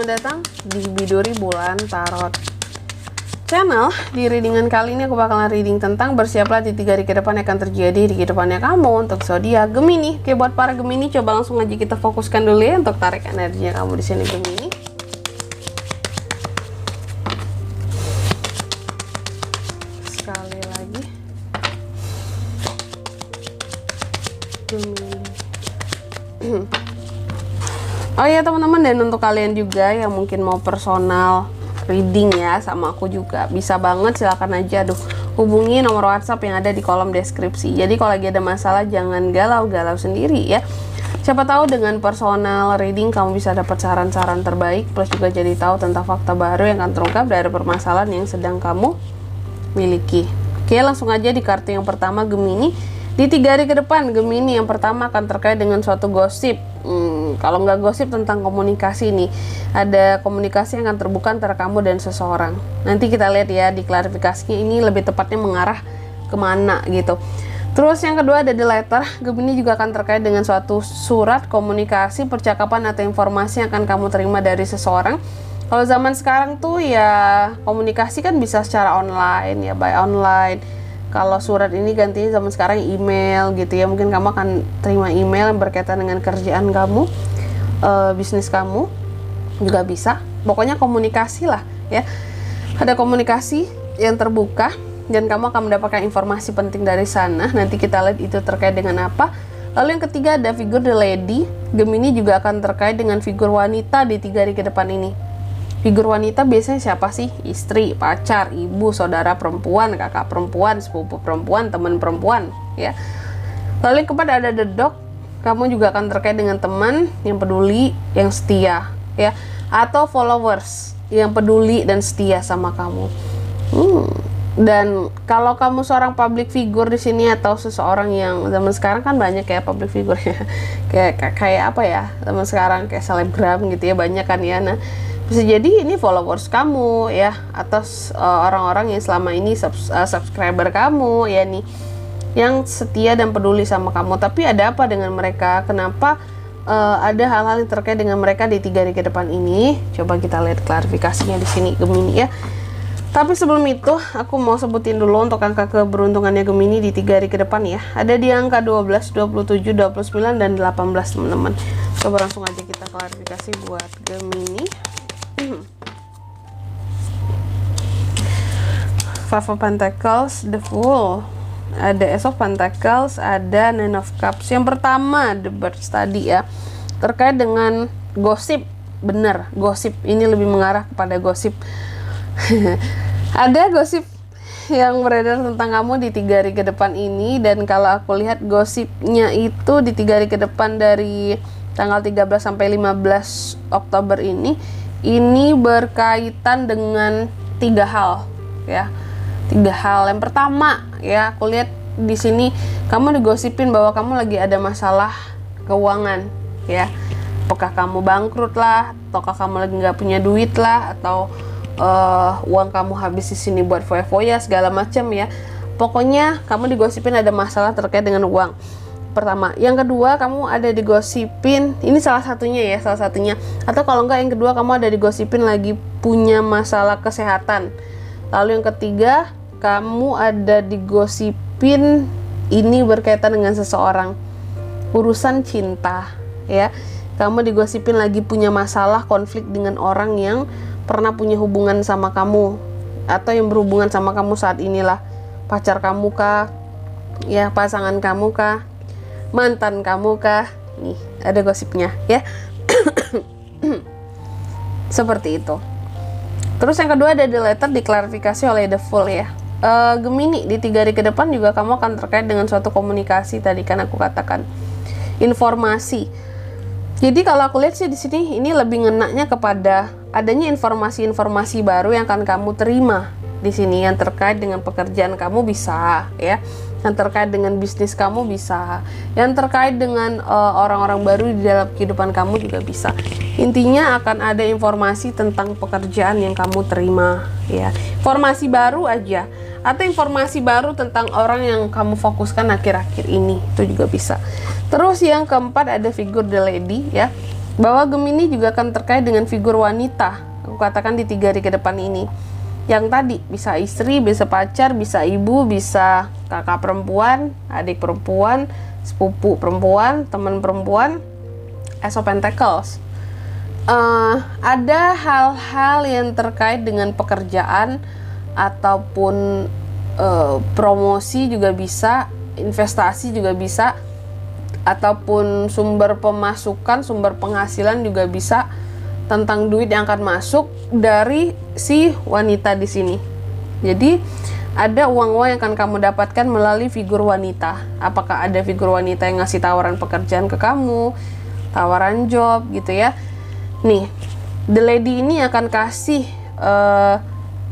datang di Biduri Bulan Tarot Channel. Di readingan kali ini aku bakalan reading tentang bersiaplah di 3 hari ke depan yang akan terjadi di kehidupannya kamu untuk zodiak Gemini. Oke, buat para Gemini, coba langsung aja kita fokuskan dulu ya untuk tarik energinya kamu di sini Gemini. Sekali lagi, Gemini. Oh ya teman-teman, dan untuk kalian juga yang mungkin mau personal reading ya sama aku juga, bisa banget, silakan aja hubungi nomor WhatsApp yang ada di kolom deskripsi. Jadi kalau lagi ada masalah jangan galau-galau sendiri ya. Siapa tahu dengan personal reading kamu bisa dapat saran-saran terbaik, plus juga jadi tahu tentang fakta baru yang akan terungkap dari permasalahan yang sedang kamu miliki. Oke, langsung aja di kartu yang pertama Gemini. Di 3 hari ke depan Gemini, yang pertama akan terkait dengan suatu gosip. Kalau nggak gosip, tentang komunikasi nih. Ada komunikasi yang akan terbuka antara kamu dan seseorang. Nanti kita lihat ya di klarifikasinya ini lebih tepatnya mengarah kemana gitu. Terus yang kedua ada the letter. Gemini juga akan terkait dengan suatu surat, komunikasi, percakapan atau informasi yang akan kamu terima dari seseorang. Kalau zaman sekarang tuh ya komunikasi kan bisa secara online ya, by online. Kalau surat ini gantinya zaman sekarang email gitu ya. Mungkin kamu akan terima email yang berkaitan dengan kerjaan kamu, bisnis kamu juga bisa. Pokoknya komunikasi lah ya. Ada komunikasi yang terbuka dan kamu akan mendapatkan informasi penting dari sana. Nanti kita lihat itu terkait dengan apa. Lalu yang ketiga ada figur the lady. Gemini juga akan terkait dengan figur wanita di 3 hari ke depan ini. Figur wanita biasanya siapa sih? Istri, pacar, ibu, saudara perempuan, kakak perempuan, sepupu perempuan, teman perempuan ya. Lalu yang keempat ada the dog. Kamu juga akan terkait dengan teman yang peduli, yang setia ya, atau followers yang peduli dan setia sama kamu. Dan kalau kamu seorang public figure di sini, atau seseorang yang zaman sekarang kan banyak ya public figure ya. kayak apa ya? Zaman sekarang kayak selebgram gitu ya, banyak kan ya. Nah, bisa jadi ini followers kamu ya, atau orang-orang yang selama ini subscriber kamu ya nih, yang setia dan peduli sama kamu. Tapi ada apa dengan mereka? Kenapa ada hal-hal yang terkait dengan mereka di 3 hari ke depan ini? Coba kita lihat klarifikasinya di sini Gemini ya. Tapi sebelum itu aku mau sebutin dulu untuk angka keberuntungannya Gemini di 3 hari ke depan ya. Ada di angka 12, 27, 29 dan 18 teman-teman. Coba langsung aja kita klarifikasi buat Gemini. Five of Pentacles, the Fool, ada Ace of Pentacles, ada Nine of Cups. Yang pertama the Birds tadi ya, terkait dengan gosip. Bener, gosip ini lebih mengarah kepada gosip. Ada gosip yang beredar tentang kamu di 3 hari ke depan ini. Dan kalau aku lihat gosipnya itu di 3 hari ke depan dari tanggal 13 sampai 15 Oktober ini berkaitan dengan 3 hal ya. 3 hal. Yang pertama ya, aku lihat di sini kamu digosipin bahwa kamu lagi ada masalah keuangan ya. Apakah kamu bangkrut lah, ataukah kamu lagi nggak punya duit lah, atau uang kamu habis di sini buat foya-foya segala macam ya. Pokoknya kamu digosipin ada masalah terkait dengan uang. Pertama, yang kedua kamu ada digosipin, ini salah satunya ya, salah satunya, atau kalau enggak yang kedua kamu ada digosipin lagi punya masalah kesehatan. Lalu yang ketiga kamu ada digosipin ini berkaitan dengan seseorang, urusan cinta ya. Kamu digosipin lagi punya masalah konflik dengan orang yang pernah punya hubungan sama kamu, atau yang berhubungan sama kamu saat inilah. Pacar kamu kah ya, pasangan kamu kah, mantan kamu kah? Nih ada gosipnya ya. Seperti itu. Terus yang kedua ada the letter, diklarifikasi oleh the Fool ya. Gemini di 3 hari ke depan juga kamu akan terkait dengan suatu komunikasi. Tadi kan aku katakan informasi. Jadi kalau aku lihat sih di sini ini lebih ngenaknya kepada adanya informasi-informasi baru yang akan kamu terima di sini, yang terkait dengan pekerjaan kamu bisa ya, yang terkait dengan bisnis kamu bisa, yang terkait dengan orang-orang baru di dalam kehidupan kamu juga bisa. Intinya akan ada informasi tentang pekerjaan yang kamu terima ya, informasi baru aja, atau informasi baru tentang orang yang kamu fokuskan akhir-akhir ini, itu juga bisa. Terus yang keempat ada figur the lady ya. Bahwa Gemini juga akan terkait dengan figur wanita. Aku katakan di 3 hari ke depan ini. Yang tadi bisa istri, bisa pacar, bisa ibu, bisa kakak perempuan, adik perempuan, sepupu perempuan, teman perempuan, Ace of Pentacles. Ada hal-hal yang terkait dengan pekerjaan ataupun promosi juga bisa, investasi juga bisa, ataupun sumber pemasukan, sumber penghasilan juga bisa, tentang duit yang akan masuk dari si wanita di sini. Jadi ada uang-uang yang akan kamu dapatkan melalui figur wanita. Apakah ada figur wanita yang ngasih tawaran pekerjaan ke kamu, tawaran job gitu ya. Nih, the lady ini akan kasih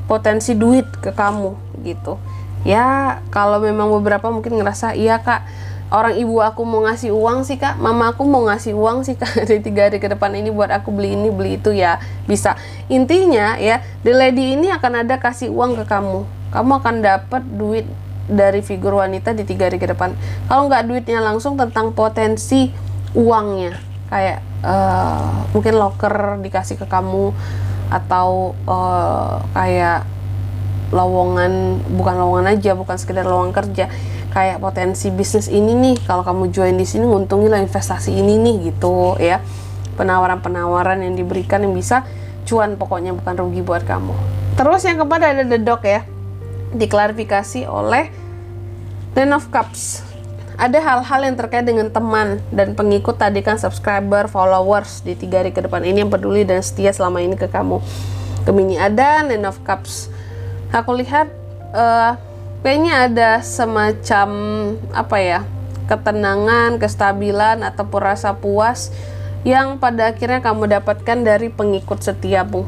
potensi duit ke kamu gitu. Ya, kalau memang beberapa mungkin ngerasa, iya kak, orang ibu aku mau ngasih uang sih kak, mama aku mau ngasih uang sih kak, di 3 hari ke depan ini buat aku beli ini beli itu, ya bisa. Intinya ya, the lady ini akan ada kasih uang ke kamu. Kamu akan dapat duit dari figur wanita di 3 hari ke depan. Kalau nggak duitnya langsung, tentang potensi uangnya, kayak mungkin loker dikasih ke kamu, atau kayak lowongan, bukan lowongan aja, bukan sekedar lowongan kerja, kayak potensi bisnis ini nih, kalau kamu join di sini nguntungilah investasi ini nih gitu ya. Penawaran-penawaran yang diberikan yang bisa cuan, pokoknya bukan rugi buat kamu. Terus yang keempat ada the dog ya, diklarifikasi oleh Ten of Cups. Ada hal-hal yang terkait dengan teman dan pengikut tadi kan, subscriber, followers di 3 hari ke depan ini yang peduli dan setia selama ini ke kamu. Gemini ada Ten of Cups. Aku lihat kayaknya ada semacam apa ya, ketenangan, kestabilan ataupun rasa puas yang pada akhirnya kamu dapatkan dari pengikut setiamu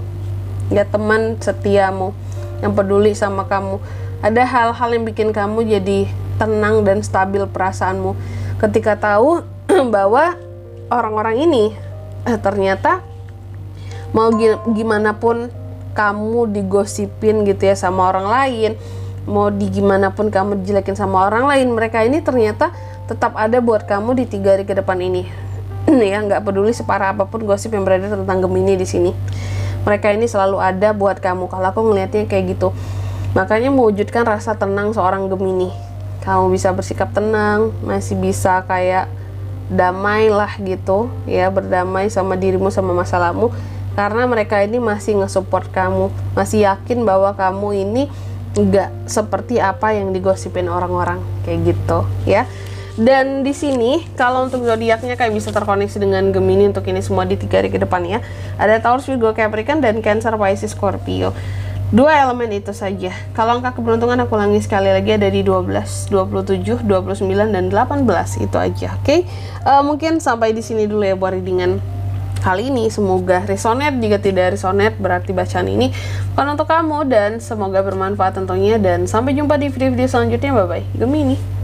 ya, teman setiamu yang peduli sama kamu. Ada hal-hal yang bikin kamu jadi tenang dan stabil perasaanmu ketika tahu bahwa orang-orang ini ternyata mau gimana pun kamu digosipin gitu ya sama orang lain, mau di gimana pun kamu dijelekin sama orang lain, mereka ini ternyata tetap ada buat kamu di 3 hari ke depan ini. Ya, nggak peduli separah apapun gosip yang beredar tentang Gemini di sini, mereka ini selalu ada buat kamu. Kalau aku ngelihatnya kayak gitu, makanya mewujudkan rasa tenang seorang Gemini. Kamu bisa bersikap tenang, masih bisa kayak damai lah gitu ya, berdamai sama dirimu, sama masalahmu, karena mereka ini masih nge-support kamu, masih yakin bahwa kamu ini nggak seperti apa yang digosipin orang-orang kayak gitu ya. Dan di sini kalau untuk zodiaknya kayak bisa terkoneksi dengan Gemini untuk ini semua di 3 hari ke depan ya. Ada Taurus, Virgo, Capricorn, dan Cancer, Pisces, Scorpio. 2 elemen itu saja. Kalau angka keberuntungan aku ulangi sekali lagi, ada di 12, 27, 29, dan 18. Itu aja, oke? Mungkin sampai di sini dulu ya buat readingan kali ini. Semoga resonate. Jika tidak resonate, berarti bacaan ini bukan untuk kamu, dan semoga bermanfaat tentunya. Dan sampai jumpa di video-video selanjutnya. Bye bye Gemini.